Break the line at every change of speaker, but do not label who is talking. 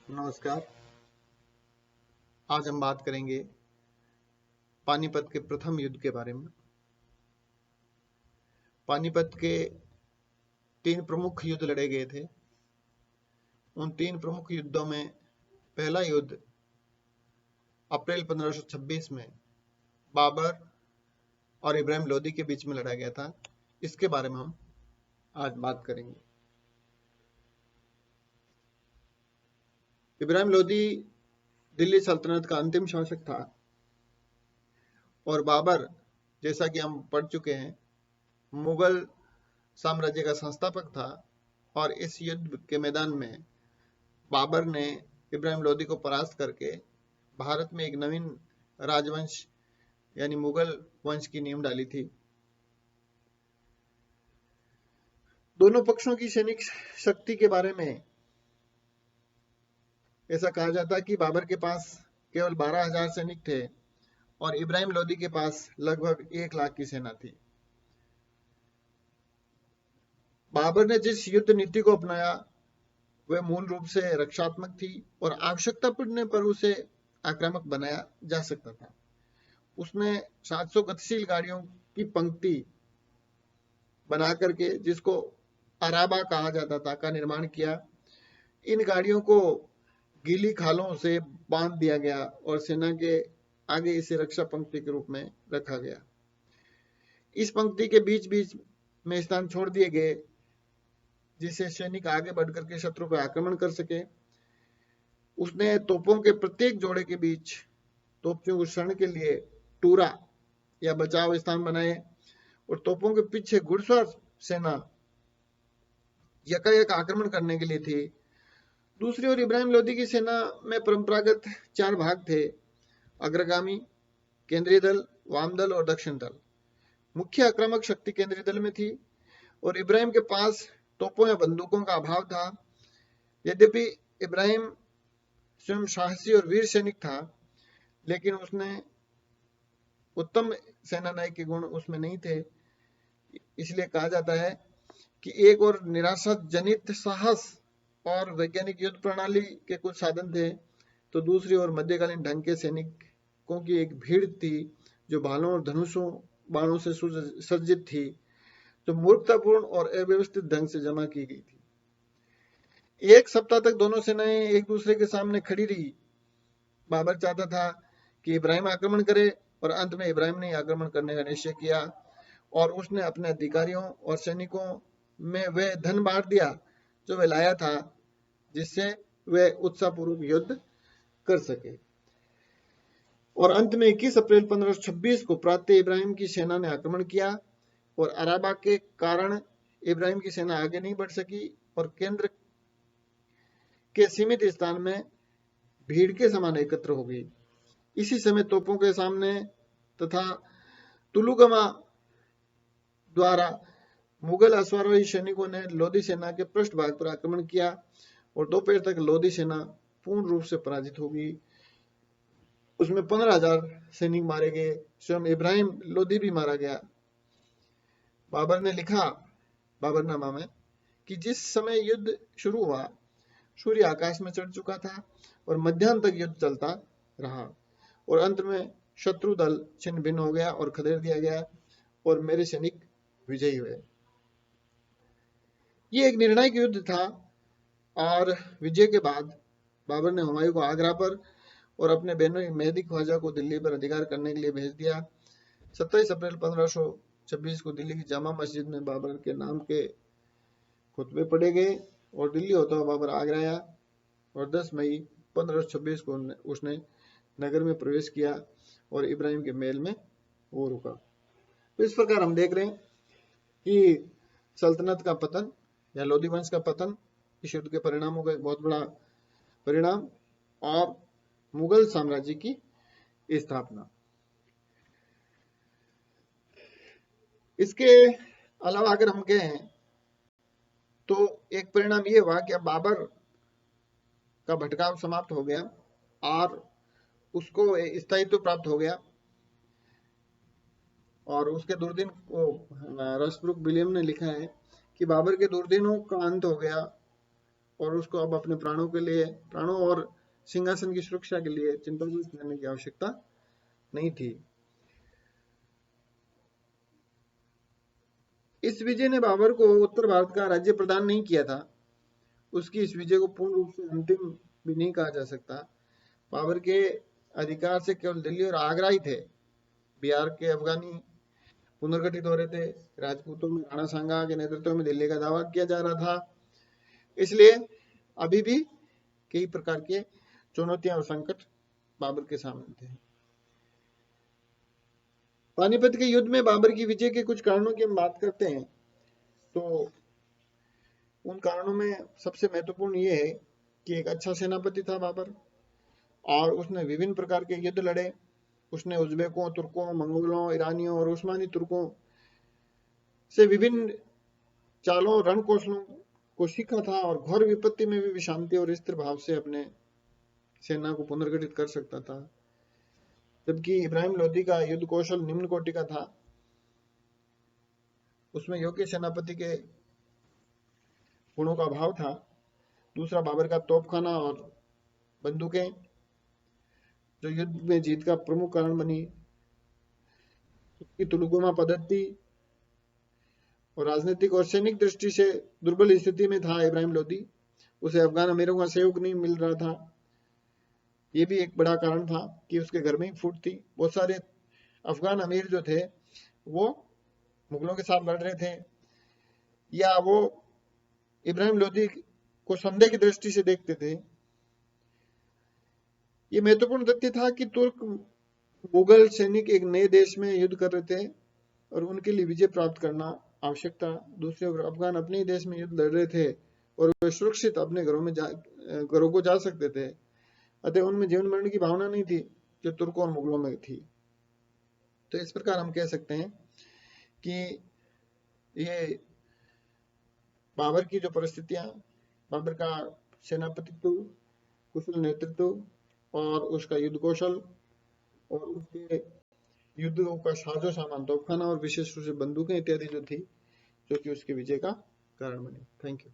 नमस्कार। आज हम बात करेंगे पानीपत के प्रथम युद्ध के बारे में। पानीपत के 3 प्रमुख युद्ध लड़े गए थे। उन 3 प्रमुख युद्धों में पहला युद्ध अप्रैल 1526 में बाबर और इब्राहिम लोदी के बीच में लड़ा गया था। इसके बारे में हम आज बात करेंगे। इब्राहिम लोदी दिल्ली सल्तनत का अंतिम शासक था और बाबर, जैसा कि हम पढ़ चुके हैं, मुगल साम्राज्य का संस्थापक था। और इस युद्ध के मैदान में बाबर ने इब्राहिम लोदी को परास्त करके भारत में एक नवीन राजवंश यानी मुगल वंश की नींव डाली थी। दोनों पक्षों की सैनिक शक्ति के बारे में ऐसा कहा जाता है कि बाबर के पास केवल 12,000 सैनिक थे और इब्राहिम लोदी के पास लगभग 1 लाख की सेना थी। बाबर ने जिस युद्ध नीति को अपनाया वह मूल रूप से रक्षात्मक थी और आवश्यकता पड़ने पर उसे आक्रामक बनाया जा सकता था। उसने 700 गतिशील गाड़ियों की पंक्ति बना करके, जिसको अराबा कहा जाता था, का निर्माण किया। इन गाड़ियों को गीली खालों से बांध दिया गया और सेना के आगे इसे रक्षा पंक्ति के रूप में रखा गया। इस पंक्ति के बीच बीच में स्थान छोड़ दिए गए जिससे सैनिक आगे बढ़कर के शत्रु पर आक्रमण कर सके। उसने तोपों के प्रत्येक जोड़े के बीच तोपों को शरण के लिए टूरा या बचाव स्थान बनाए और तोपों के पीछे घुड़सवार सेना यकायक आक्रमण करने के लिए थी। दूसरी ओर इब्राहिम लोदी की सेना में परंपरागत 4 भाग थे: अग्रगामी, केंद्रीय दल, वाम दल और दक्षिण दल। मुख्य आक्रामक शक्ति केंद्रीय दल में थी और इब्राहिम के पास तोपों या बंदूकों का अभाव था। यद्यपि इब्राहिम स्वयं साहसी और वीर सैनिक था, लेकिन उसने उत्तम सेनानायक के गुण उसमें नहीं थे। इसलिए कहा जाता है कि एक और निराशा जनित साहस और वैज्ञानिक युद्ध प्रणाली के कुछ साधन थे, तो दूसरी ओर मध्यकालीन ढंग के सैनिकों की एक भीड़ थी जो भालों और धनुषों बाणों से सुसज्जित थी, जो मूर्खतापूर्ण और अव्यवस्थित ढंग से जमा की गई थी। 1 सप्ताह तक दोनों सेनाएं एक दूसरे के सामने खड़ी रही। बाबर चाहता था कि इब्राहिम आक्रमण करे और अंत में इब्राहिम ने आक्रमण करने का निश्चय किया और उसने अपने अधिकारियों और सैनिकों में वह धन बांट दिया जो वह लाया था, जिससे वह उत्साहपूर्वक युद्ध कर सके। और अंत में 21 अप्रैल 1526 को प्रातः इब्राहिम की सेना ने आक्रमण किया और अराबा के कारण इब्राहिम की सेना आगे नहीं बढ़ सकी और केंद्र के सीमित स्थान में भीड़ के समान एकत्र हो गई। इसी समय तोपों के सामने तथा तुलुगमा द्वारा मुगल अश्वारोही सैनिकों ने लोदी सेना के पृष्ठभाग पर आक्रमण किया और दोपहर तक लोदी सेना पूर्ण रूप से पराजित हो गई। उसमें 15,000 सैनिक मारे गए। स्वयं इब्राहिम लोदी भी मारा गया। बाबर ने लिखा बाबरनामा में कि जिस समय युद्ध शुरू हुआ, सूर्य आकाश में चढ़ चुका था और मध्याह्न तक युद्ध चलता रहा और अंत में शत्रु दल छिन्न भिन्न हो गया और खदेड़ दिया गया और मेरे सैनिक विजयी हुए। ये एक निर्णायक युद्ध था और विजय के बाद बाबर ने हुमायूं को आगरा पर और अपने बहनों मेहदी ख्वाजा को दिल्ली पर अधिकार करने के लिए भेज दिया। 27 अप्रैल 1526 को दिल्ली की जामा मस्जिद में बाबर के नाम के खुतबे पढ़े गए और दिल्ली होता हुआ बाबर आगरा आया और 10 मई 1526 को उसने नगर में प्रवेश किया और इब्राहिम के महल में वो रुका। तो इस प्रकार हम देख रहे हैं कि सल्तनत का पतन या लोदी वंश का पतन इस युद्ध के परिणामों का एक बहुत बड़ा परिणाम और मुगल साम्राज्य की स्थापना। इसके अलावा अगर हम कहें तो एक परिणाम ये हुआ कि अब बाबर का भटकाव समाप्त हो गया और उसको स्थायित्व प्राप्त हो गया और उसके दुर्दिन को राष्ट्रप्रमुख विलियम ने लिखा है कि बाबर के दुर्दिनों का अंत हो गया और उसको अब अपने प्राणों और सिंहासन की सुरक्षा के लिए चिंताग्रस्त रहने की आवश्यकता नहीं थी। इस विजय ने बाबर को उत्तर भारत का राज्य प्रदान नहीं किया था। उसकी इस विजय को पूर्ण रूप से अंतिम भी नहीं कहा जा सकता। बाबर के अधिकार से केवल दिल्ली और आगरा ही थे। बिहार के अफगानी पुनर्गठित हो रहे थे। राजपूतों में राणा सांगा के नेतृत्व में दिल्ली का दावा किया जा रहा था। इसलिए अभी भी कई प्रकार के चुनौतियां और संकट बाबर के सामने थे। पानीपत के युद्ध में बाबर की विजय के कुछ कारणों की हम बात करते हैं तो उन कारणों में सबसे महत्वपूर्ण ये है कि एक अच्छा सेनापति था बाबर और उसने विभिन्न प्रकार के युद्ध लड़े। उसने उज्बेकों, तुर्कों, मंगोलों, ईरानियों और उस्मानी तुर्कों से विभिन्न चालों, रणकौशलों को सीखा था और घोर विपत्ति में भी शांति और स्थिर भाव से अपने सेना को पुनर्गठित कर सकता था। जबकि इब्राहिम लोदी का युद्ध कौशल निम्न कोटि का था। उसमें योग्य सेनापति के गुणों का अभाव था। दूसरा, बाबर का तोपखाना और बंदूकें जो युद्ध में जीत का प्रमुख कारण बनी। उसकी तुलुगुमा पद्धति और राजनीतिक और सैनिक दृष्टि से दुर्बल स्थिति में था इब्राहिम लोदी। उसे अफगान अमीरों का सहयोग नहीं मिल रहा था। ये भी एक बड़ा कारण था कि उसके घर में ही फूट थी। बहुत सारे अफगान अमीर जो थे वो मुगलों के साथ लड़ रहे थे या वो इब्राहिम लोदी को संदेह की दृष्टि से देखते थे। ये महत्वपूर्ण तथ्य था कि तुर्क मुगल सैनिक एक नए देश में युद्ध कर रहे थे और उनके लिए विजय प्राप्त करना आवश्यक था। दूसरी ओर अफगान अपने ही देश में युद्ध लड़ रहे थे और वे सुरक्षित अपने घरों को जा सकते थे। अतः उनमें जीवन मरण की भावना नहीं थी जो तुर्कों और मुगलों में थी। तो इस प्रकार हम कह सकते हैं कि ये बाबर की जो परिस्थितियां, बाबर का सेनापतित्व, कुशल नेतृत्व और उसका युद्ध कौशल और उसके युद्धों का साजो सामान, तोपखाना और विशेष रूप से बंदूकें इत्यादि जो थी, जो कि उसके विजय का कारण बने। Thank you.